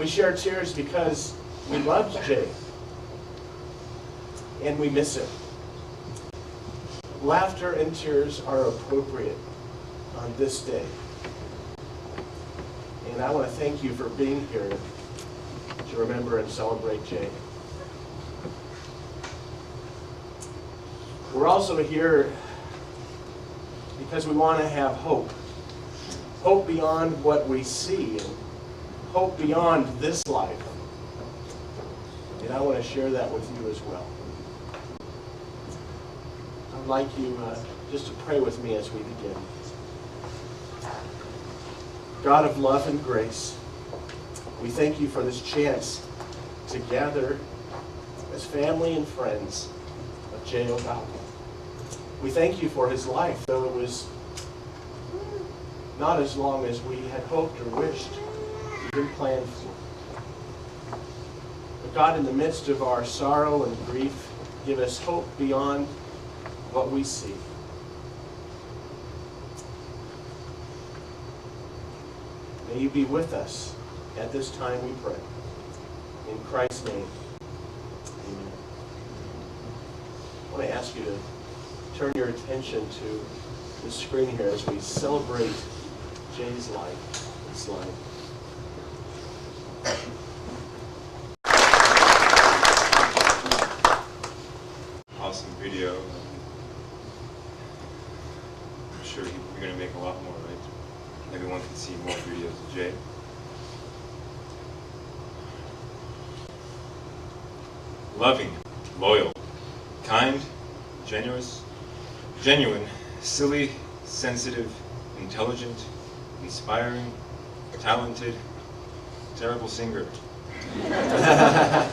We share tears because we love Jay and we miss him. Laughter and tears are appropriate on this day. And I want to thank you for being here to remember and celebrate Jay. We're also here because we want to have hope. Hope beyond what we see, and hope beyond this life. And I want to share that with you as well. I'd like you just to pray with me as we begin. God of love and grace, we thank you for this chance to gather as family and friends of Jay Ogawa. We thank you for his life, though it was not as long as we had hoped or wished, even planned for. But God, in the midst of our sorrow and grief, give us hope beyond what we see. May you be with us at this time, we pray. In Christ's name, amen. I want to ask you to turn your attention to the screen here as we celebrate Jay's life, this life. Awesome video. I'm sure we're going to make a lot more, right? Everyone can see more videos of Jay. Loving, loyal, kind, generous, genuine, silly, sensitive, intelligent, inspiring, talented, terrible singer.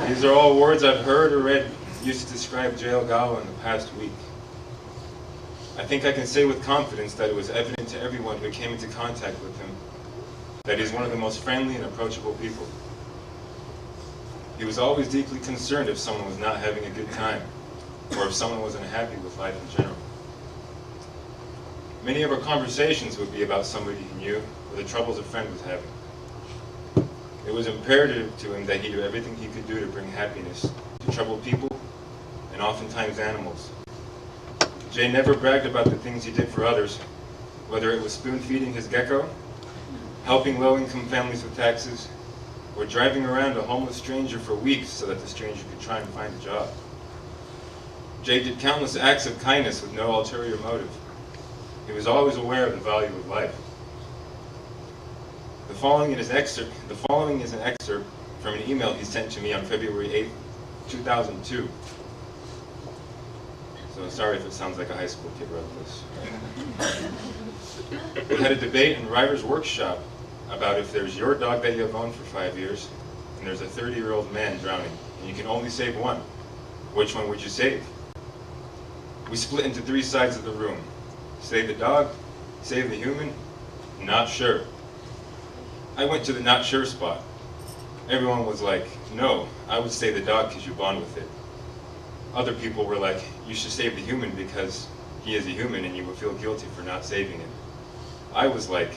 These are all words I've heard or read used to describe Jay Ogawa in the past week. I think I can say with confidence that it was evident to everyone who came into contact with him that he's one of the most friendly and approachable people. He was always deeply concerned if someone was not having a good time, or if someone wasn't happy with life in general. Many of our conversations would be about somebody he knew, or the troubles a friend was having. It was imperative to him that he do everything he could do to bring happiness to troubled people, and oftentimes animals. Jay never bragged about the things he did for others, whether it was spoon-feeding his gecko, helping low-income families with taxes, or driving around a homeless stranger for weeks so that the stranger could try and find a job. Jay did countless acts of kindness with no ulterior motive. He was always aware of the value of life. The following is an excerpt from an email he sent to me on February 8th, 2002. So sorry if it sounds like a high school kid wrote this. We had a debate in writer's workshop about if there's your dog that you have owned for 5 years, and there's a 30-year-old man drowning, and you can only save one. Which one would you save? We split into 3 sides of the room. Save the dog, save the human, not sure. I went to the not sure spot. Everyone was like, no, I would save the dog because you bond with it. Other people were like, you should save the human because he is a human and you would feel guilty for not saving him. I was like,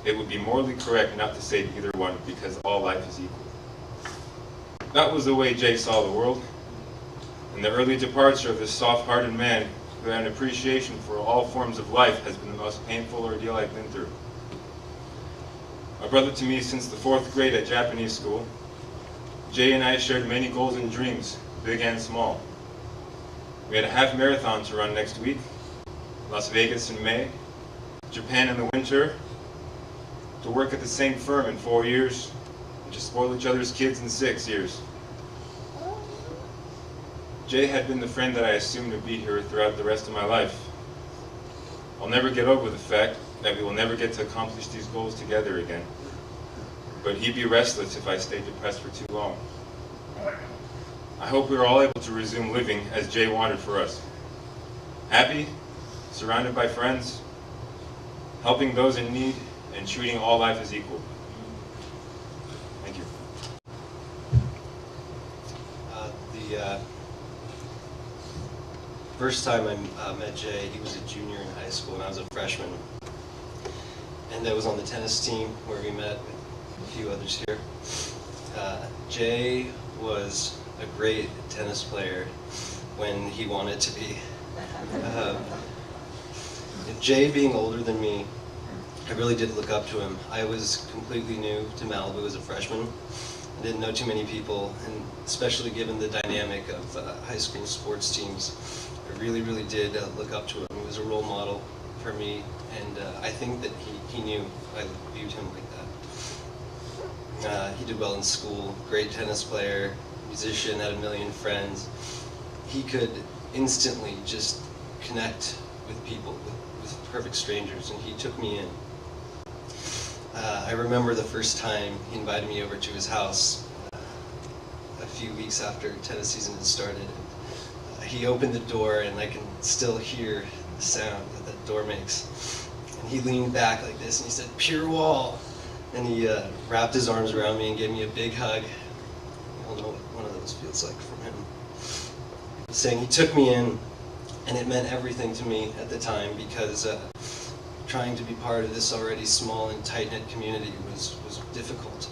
it would be morally correct not to save either one because all life is equal. That was the way Jay saw the world, and the early departure of this soft-hearted man who had an appreciation for all forms of life has been the most painful ordeal I've been through. A brother to me since the 4th grade at Japanese school, Jay and I shared many goals and dreams, big and small. We had a half marathon to run next week, Las Vegas in May, Japan in the winter, to work at the same firm in 4 years, and to spoil each other's kids in 6 years. Jay had been the friend that I assumed would be here throughout the rest of my life. I'll never get over the fact that we will never get to accomplish these goals together again. But he'd be restless if I stayed depressed for too long. I hope we are all able to resume living as Jay wanted for us. Happy, surrounded by friends, helping those in need, and treating all life as equal. Thank you. The first time I met Jay, he was a junior in high school and I was a freshman. And that was on the tennis team where we met with a few others here. Jay was a great tennis player when he wanted to be. Jay being older than me, I really did look up to him. I was completely new to Malibu as a freshman. I didn't know too many people, and especially given the dynamic of high school sports teams, I really did look up to him. He was a role model for me, and I think that he knew I viewed him like that. He did well in school, great tennis player, musician, had a million friends. He could instantly just connect with people, with perfect strangers, and he took me in. I remember the first time he invited me over to his house a few weeks after tennis season had started. He opened the door, and I can still hear the sound that that door makes. And he leaned back like this, and he said, "Pure wall." And he wrapped his arms around me and gave me a big hug. You all know what one of those feels like from him. Saying he took me in, and it meant everything to me at the time, because trying to be part of this already small and tight-knit community was difficult.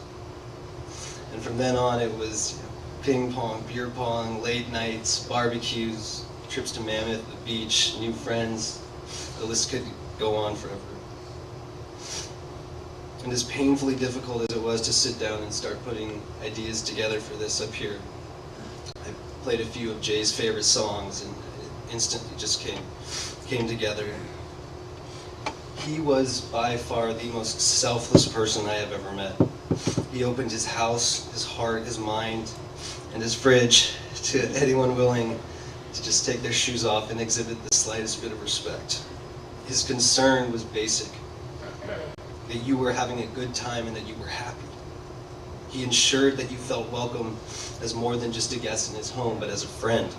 And from then on, it was ping pong, beer pong, late nights, barbecues, trips to Mammoth, the beach, new friends. The list could go on forever. And as painfully difficult as it was to sit down and start putting ideas together for this up here, I played a few of Jay's favorite songs, and it instantly just came together. He was by far the most selfless person I have ever met. He opened his house, his heart, his mind, and his fridge to anyone willing to just take their shoes off and exhibit the slightest bit of respect. His concern was basic, that you were having a good time and that you were happy. He ensured that you felt welcome as more than just a guest in his home, but as a friend.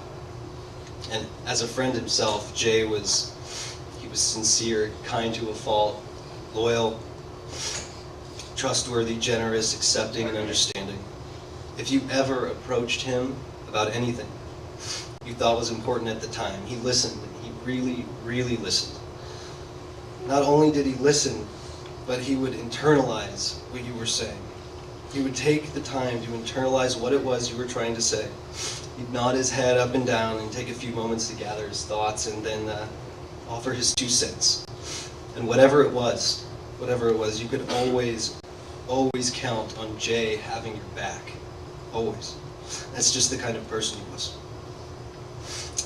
And as a friend himself, Jay was sincere, kind to a fault, loyal, trustworthy, generous, accepting, and understanding. If you ever approached him about anything you thought was important at the time, he listened, and he really listened. Not only did he listen, but he would internalize what you were saying. He would take the time to internalize what it was you were trying to say. He'd nod his head up and down and take a few moments to gather his thoughts, and then offer his 2 cents. And whatever it was, you could always count on Jay having your back. Always. That's just the kind of person he was.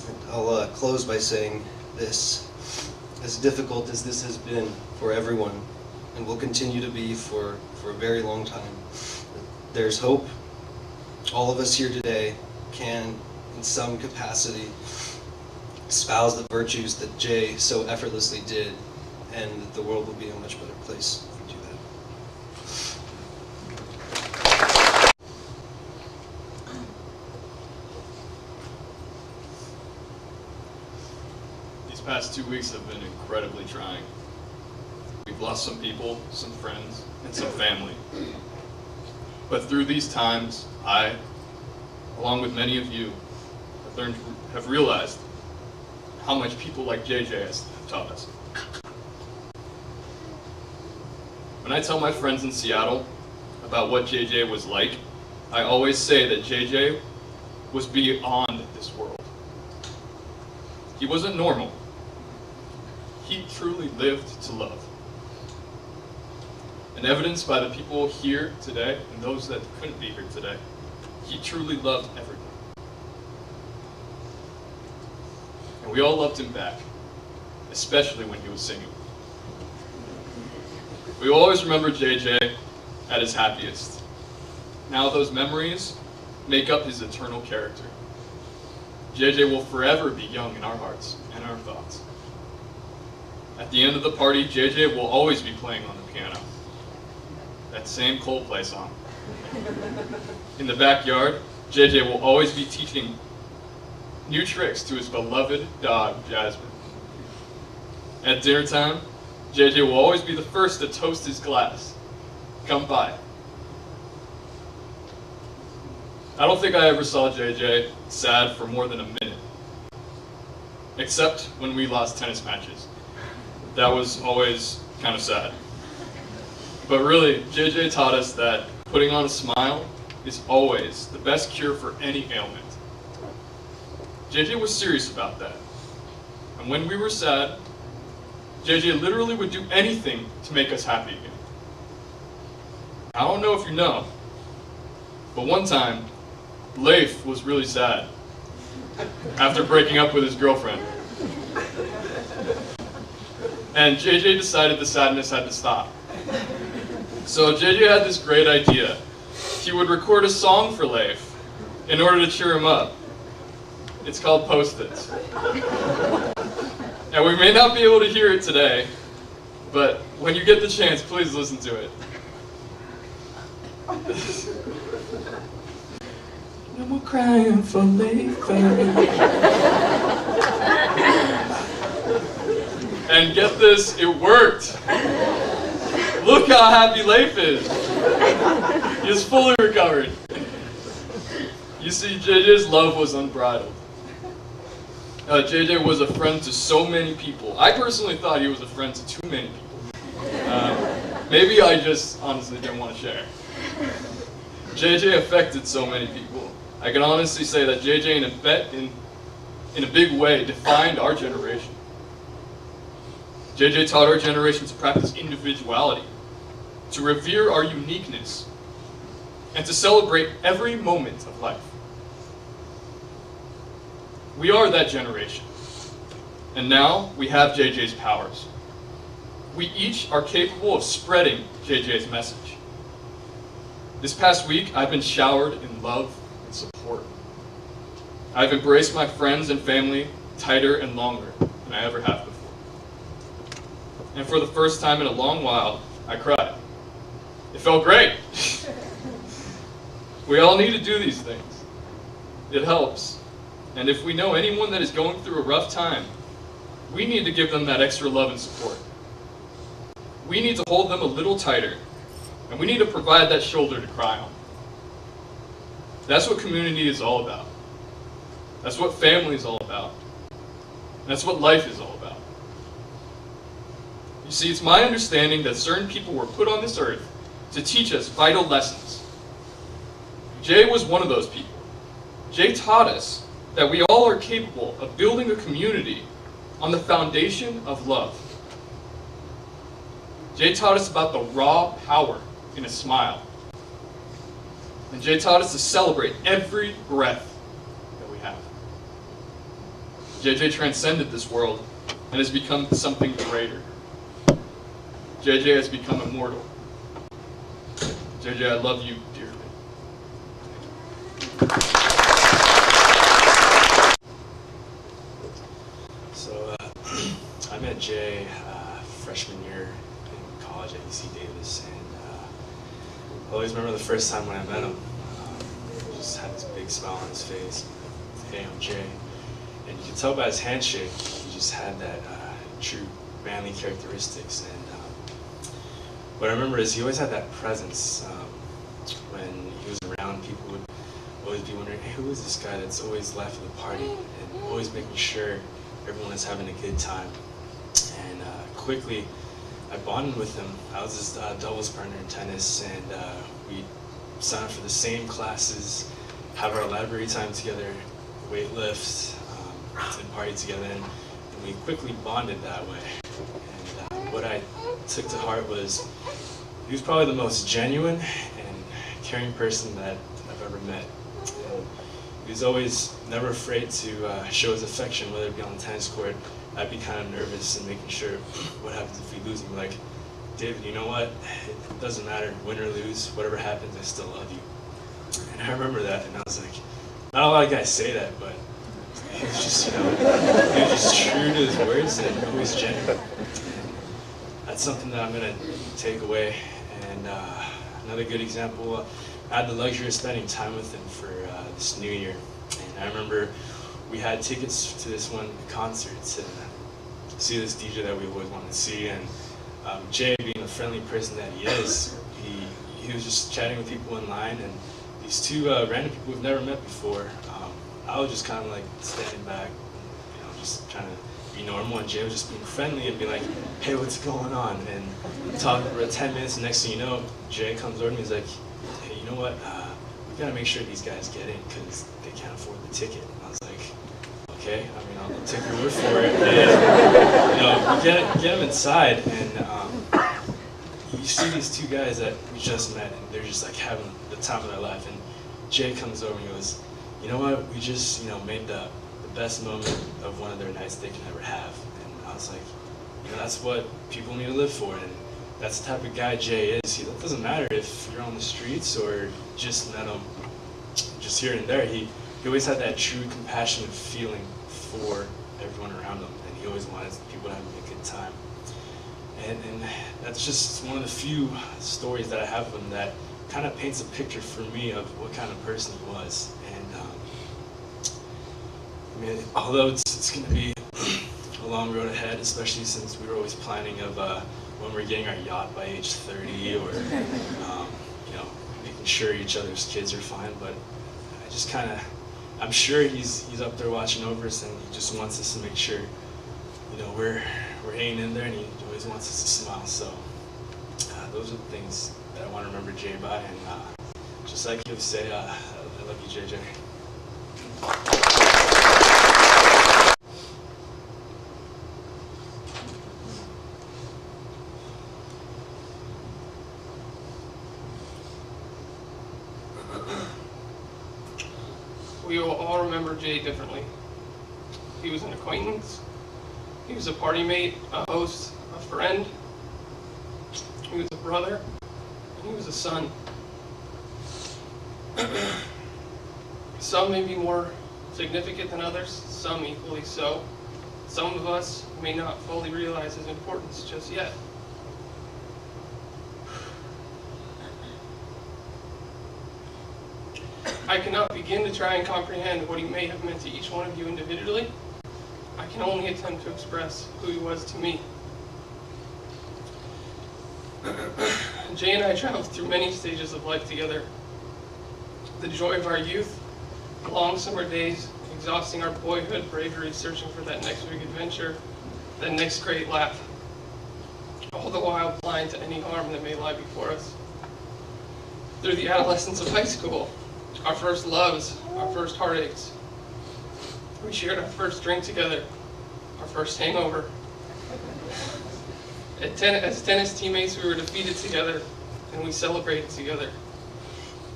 And I'll close by saying this. As difficult as this has been for everyone, and will continue to be for a very long time, there's hope. All of us here today can, in some capacity, espouse the virtues that Jay so effortlessly did, and that the world will be a much better place if we do that. These past 2 weeks have been incredibly trying. We've lost some people, some friends, and some family. But through these times, I, along with many of you, have realized how much people like JJ have taught us. When I tell my friends in Seattle about what JJ was like, I always say that JJ was beyond this world. He wasn't normal. He truly lived to love. And evidenced by the people here today and those that couldn't be here today, he truly loved everyone. And we all loved him back, especially when he was singing. We will always remember JJ at his happiest. Now those memories make up his eternal character. JJ will forever be young in our hearts and our thoughts. At the end of the party, JJ will always be playing on the piano. That same Coldplay song. In the backyard, JJ will always be teaching new tricks to his beloved dog, Jasmine. At dinner time, JJ will always be the first to toast his glass. Come by. I don't think I ever saw JJ sad for more than a minute. Except when we lost tennis matches. That was always kind of sad. But really, JJ taught us that putting on a smile is always the best cure for any ailment. JJ was serious about that. And when we were sad, JJ literally would do anything to make us happy again. I don't know if you know, but one time, Leif was really sad after breaking up with his girlfriend. And JJ decided the sadness had to stop. So JJ had this great idea. He would record a song for Leif in order to cheer him up. It's called Post-its. And we may not be able to hear it today, but when you get the chance, please listen to it. No more crying for Leif. And get this, it worked. Look how happy Leif is. He is fully recovered. You see, JJ's love was unbridled. JJ was a friend to so many people. I personally thought he was a friend to too many people. Maybe I just honestly didn't want to share. JJ affected so many people. I can honestly say that JJ in a big way defined our generation. JJ taught our generation to practice individuality, to revere our uniqueness, and to celebrate every moment of life. We are that generation, and now we have JJ's powers. We each are capable of spreading JJ's message. This past week, I've been showered in love and support. I've embraced my friends and family tighter and longer than I ever have before. And for the first time in a long while, I cried. It felt great. We all need to do these things. It helps. And if we know anyone that is going through a rough time, we need to give them that extra love and support. We need to hold them a little tighter, and we need to provide that shoulder to cry on. That's what community is all about. That's what family is all about. And that's what life is all about. You see, it's my understanding that certain people were put on this earth to teach us vital lessons. Jay was one of those people. Jay taught us that we all are capable of building a community on the foundation of love. Jay taught us about the raw power in a smile. And Jay taught us to celebrate every breath that we have. JJ transcended this world and has become something greater. JJ has become immortal. JJ, I love you dearly. So, I met Jay freshman year in college at UC Davis, and I always remember the first time when I met him. He just had this big smile on his face. Hey, I'm Jay. And you could tell by his handshake, he just had that true manly characteristics. And what I remember is he always had that presence. When he was around, people would always be wondering, hey, who is this guy that's always life of the party and always making sure everyone is having a good time. And quickly, I bonded with him. I was his doubles partner in tennis, and we signed up for the same classes, have our library time together, weight lifts, and party together, and we quickly bonded that way. And what I took to heart was he was probably the most genuine and caring person that I've ever met. And he was always never afraid to show his affection, whether it be on the tennis court. I'd be kind of nervous and making sure what happens if we lose. And be like, David, you know what? It doesn't matter, win or lose, whatever happens, I still love you. And I remember that, and I was like, not a lot of guys say that, but he was just, he was just true to his words and always genuine. That's something that I'm gonna take away. And another good example, I had the luxury of spending time with him for this New Year. And I remember we had tickets to this one concert to see this DJ that we always wanted to see. And Jay, being the friendly person that he is, he was just chatting with people in line, and these two random people we've never met before. I was just kind of like standing back, just trying to be normal, and Jay was just being friendly and be like, hey, what's going on? And talking for 10 minutes, and next thing you know, Jay comes over to me and he's like, hey, you know what? We you gotta make sure these guys get in because they can't afford the ticket. And I was like, okay, I mean, I'll take your word for it. And, you get them inside, and you see these two guys that we just met, and they're just like having the time of their life. And Jay comes over and he goes, you know what, we just, made the best moment of one of their nights they can ever have. And I was like, that's what people need to live for. And that's the type of guy Jay is. It doesn't matter if you're on the streets or just met him just here and there. He always had that true compassionate feeling for everyone around him, and he always wanted people to have a good time. And that's just one of the few stories that I have of him that kind of paints a picture for me of what kind of person he was. And although it's going to be a long road ahead, especially since we were always planning of when we're getting our yacht by age 30, or making sure each other's kids are fine. But I just I'm sure he's up there watching over us, and he just wants us to make sure we're hanging in there, and he always wants us to smile. So those are the things that I want to remember Jay by, and just like you say, I love you, JJ. We will all remember Jay differently. He was an acquaintance, he was a party mate, a host, a friend, he was a brother, and he was a son. Some may be more significant than others, some equally so. Some of us may not fully realize his importance just yet. I cannot begin to try and comprehend what he may have meant to each one of you individually. I can only attempt to express who he was to me. Jay and I traveled through many stages of life together. The joy of our youth, the long summer days, exhausting our boyhood bravery, searching for that next big adventure, that next great laugh. All the while blind to any harm that may lie before us. Through the adolescence of high school, our first loves, our first heartaches. We shared our first drink together, our first hangover. As tennis teammates, we were defeated together, and we celebrated together.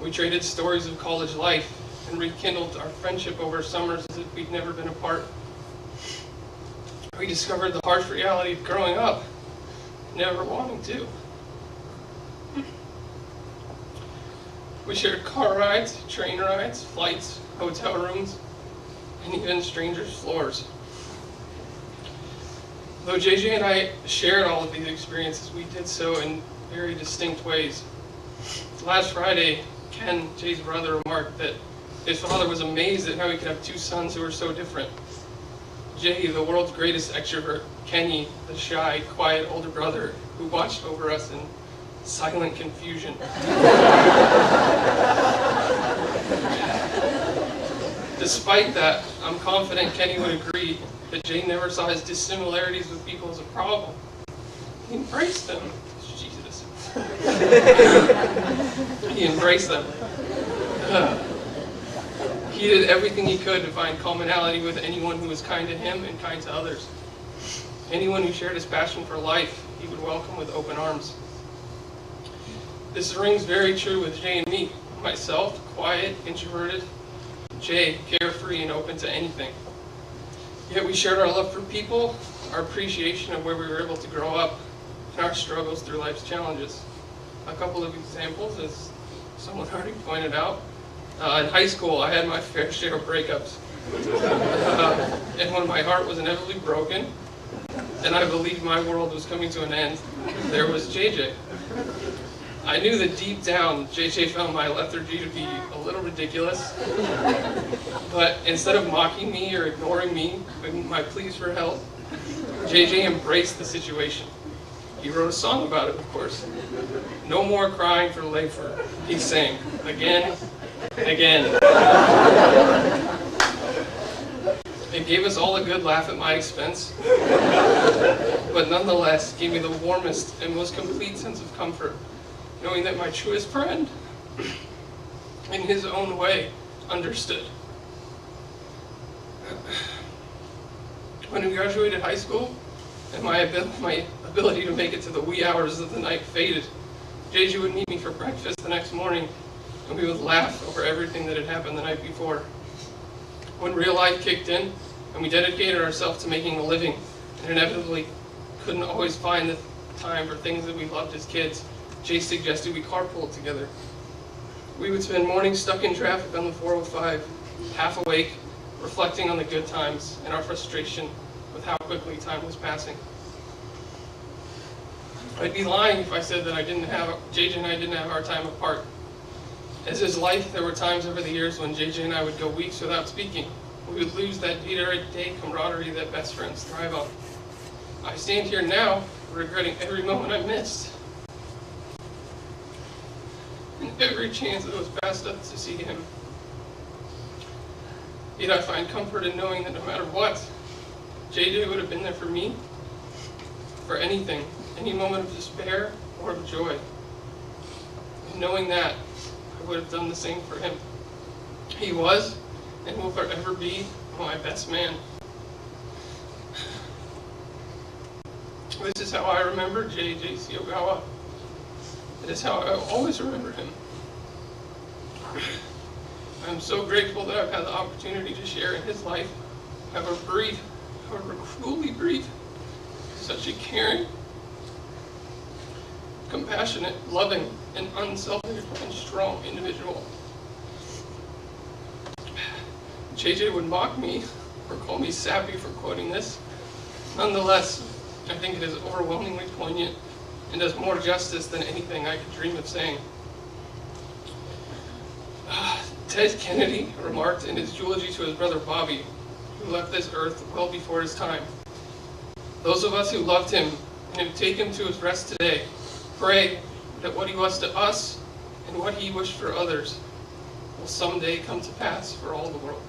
We traded stories of college life and rekindled our friendship over summers as if we'd never been apart. We discovered the harsh reality of growing up, never wanting to. We shared car rides, train rides, flights, hotel rooms, and even strangers' floors. Though JJ and I shared all of these experiences, we did so in very distinct ways. Last Friday, Ken, Jay's brother, remarked that his father was amazed at how he could have two sons who were so different. Jay, the world's greatest extrovert, Kenny, the shy, quiet older brother who watched over us in silent confusion. Despite that, I'm confident Kenny would agree that Jay never saw his dissimilarities with people as a problem. He embraced them. Jesus. He embraced them. He did everything he could to find commonality with anyone who was kind to him and kind to others. Anyone who shared his passion for life, he would welcome with open arms. This rings very true with Jay and me. Myself, quiet, introverted. Jay, carefree and open to anything. Yet we shared our love for people, our appreciation of where we were able to grow up, and our struggles through life's challenges. A couple of examples, as someone already pointed out. In high school, I had my fair share of breakups. And when my heart was inevitably broken, and I believed my world was coming to an end, there was JJ. I knew that deep down, JJ found my lethargy to be a little ridiculous. But instead of mocking me or ignoring me and my pleas for help, JJ embraced the situation. He wrote a song about it, of course. No more crying for Lafer, he sang, again and again. It gave us all a good laugh at my expense, but nonetheless gave me the warmest and most complete sense of comfort, knowing that my truest friend in his own way, understood. When we graduated high school, and my ability to make it to the wee hours of the night faded, JJ would meet me for breakfast the next morning, and we would laugh over everything that had happened the night before. When real life kicked in, and we dedicated ourselves to making a living, and inevitably couldn't always find the time for things that we loved as kids, Jay suggested we carpool together. We would spend mornings stuck in traffic on the 405, half awake, reflecting on the good times and our frustration with how quickly time was passing. I'd be lying if I said that JJ and I didn't have our time apart. As is life, there were times over the years when JJ and I would go weeks without speaking. We would lose that day-to-day camaraderie that best friends thrive on. I stand here now regretting every moment I missed, and every chance that was passed up to see him. Yet I find comfort in knowing that no matter what, JJ would have been there for me, for anything, any moment of despair or of joy. And knowing that, I would have done the same for him. He was, and will forever be, my best man. This is how I remember J.C. Ogawa. It is how I always remember him. I'm so grateful that I've had the opportunity to share in his life, however cruelly brief, such a caring, compassionate, loving, and unselfish and strong individual. JJ would mock me or call me sappy for quoting this. Nonetheless, I think it is overwhelmingly poignant and does more justice than anything I could dream of saying. Ted Kennedy remarked in his eulogy to his brother Bobby, who left this earth well before his time, "Those of us who loved him and who take him to his rest today, pray that what he was to us and what he wished for others will someday come to pass for all the world."